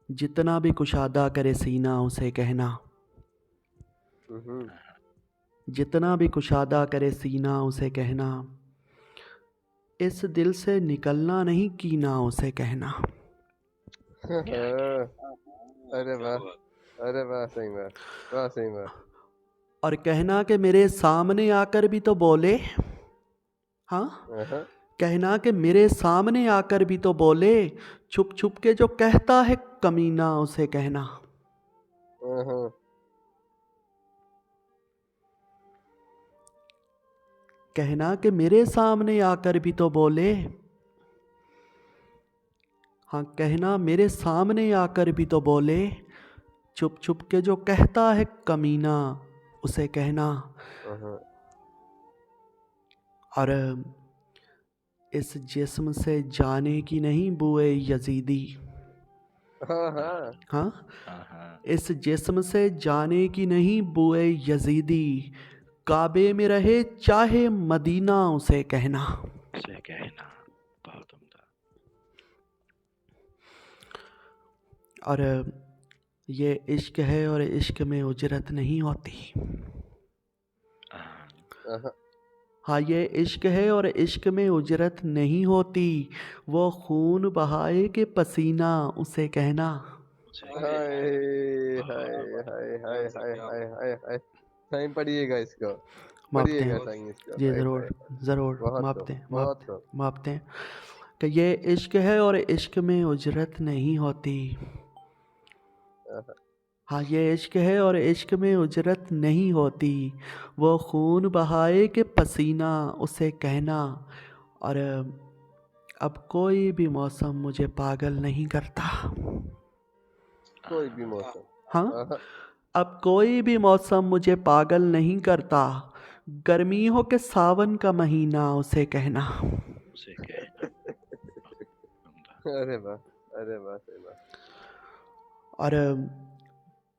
जितना भी कुशादा करे सीना उसे कहना, हम्म, जितना भी कुशादा करे सीना उसे कहना, इस दिल से निकलना नहीं कीना उसे कहना। अरे वाह, अरे वाह, सही बात, वाह सही बात। और कहना कि मेरे सामने आकर भी तो बोले, हाँ, हाँ, कहना कि मेरे सामने आकर भी तो बोले, छुप छुप के जो कहता है कमीना उसे कहना। हाँ, कहना कि मेरे सामने आकर भी तो बोले, हाँ, कहना मेरे सामने आकर भी तो बोले, छुप छुप के जो कहता है कमीना उसे कहना। हाँ, और इस जिस्म से जाने की नहीं बुए यजीदी, हाँ, हाँ, हाँ, इस जिस्म से जाने की नहीं बुए यजीदी, काबे में रहे चाहे मदीना उसे कहना। बहुत उम्दा। और ये इश्क है और इश्क में उजरत नहीं होती। हाँ, हाँ, ये इश्क है और इश्क में उजरत नहीं होती, वो खून बहाए के पसीना उसे कहना। हाय हाय हाय हाय हाय हाय हाय हाय। साईं पढ़िएगा इसको, मापते पढ़िएगा हैं साईं इसको। जी, हाय ज़रूर हाय हाय। ज़रूर बहुत मापते खूब, हैं, बहुत मापते खूब। मापते हैं कि ये इश्क है और इश्क में उजरत नहीं होती। हाँ, ये इश्क है और इश्क में उजरत नहीं होती, वो खून बहाए के पसीना उसे कहना। और अब कोई भी मौसम मुझे पागल नहीं करता। कोई भी मौसम। हाँ, हाँ, अब कोई भी मौसम मुझे पागल नहीं करता, गर्मी हो के सावन का महीना उसे कहना। अरे वाह, अरे वाह, सही बात। और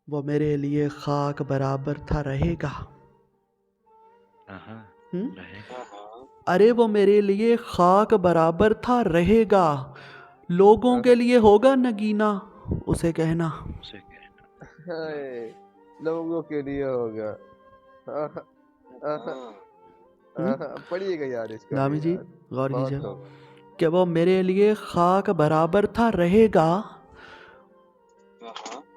वो मेरे लिए खाक बराबर था रहेगा। अरे वो मेरे लिए खाक बराबर था रहेगा, लोगों के लिए होगा नगीना उसे कहना। हाय, लोगों के लिए होगा। हाँ, हाँ, हाँ, पढ़िएगा यार इसको भी दामी जी यार। गौर बहुत कीजिए खूब। कि वो मेरे लिए खाक बराबर था रहेगा,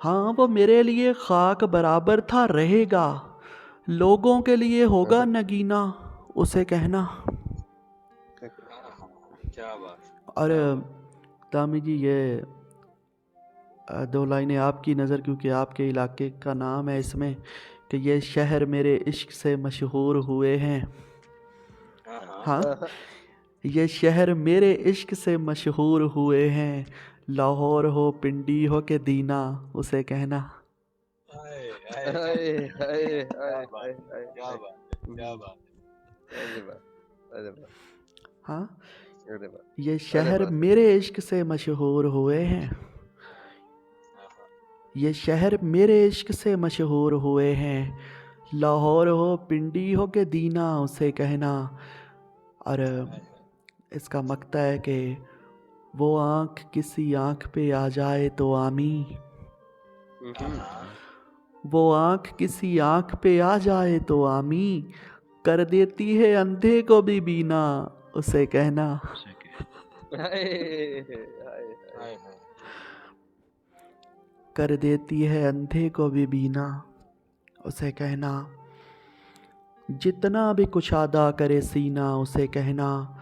हाँ, वो मेरे लिए खाक बराबर था रहेगा, लोगों के लिए होगा नगीना उसे कहना। क्या बात। और दामी जी ये दो लाइनें आपकी नज़र, क्योंकि आपके इलाके का नाम है इसमें, कि ये शहर मेरे इश्क से मशहूर हुए हैं। हाँ, ये शहर मेरे इश्क से मशहूर हुए हैं, लाहौर हो पिंडी हो के दीना उसे कहना। हाय हाय हाय हाय हाय। क्या बात है, क्या बात है। अरे वाह, अरे वाह, हाँ, अरे वाह, ये अरे शहर वाह। मेरे इश्क से मशहूर हुए हैं, ये शहर मेरे इश्क से मशहूर हुए हैं, लाहौर हो पिंडी हो के दीना उसे कहना। और इसका मकता है कि वो आँख किसी आँख पे आ जाए तो आमी, वो आँख किसी आँख पे आ जाए तो आमी, कर देती है अंधे को भी बीना उसे कहना। हाय हाय हाय। कर देती है अंधे को भी बीना उसे कहना, जितना भी कुशादा करे सीना उसे कहना,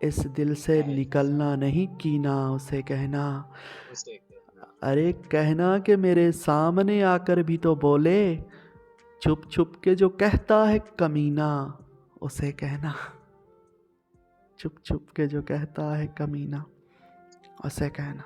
इस दिल से निकलना नहीं कीना उसे कहना। अरे कहना कि मेरे सामने आकर भी तो बोले, छुप छुप के जो कहता है कमीना उसे कहना। छुप छुप के जो कहता है कमीना उसे कहना।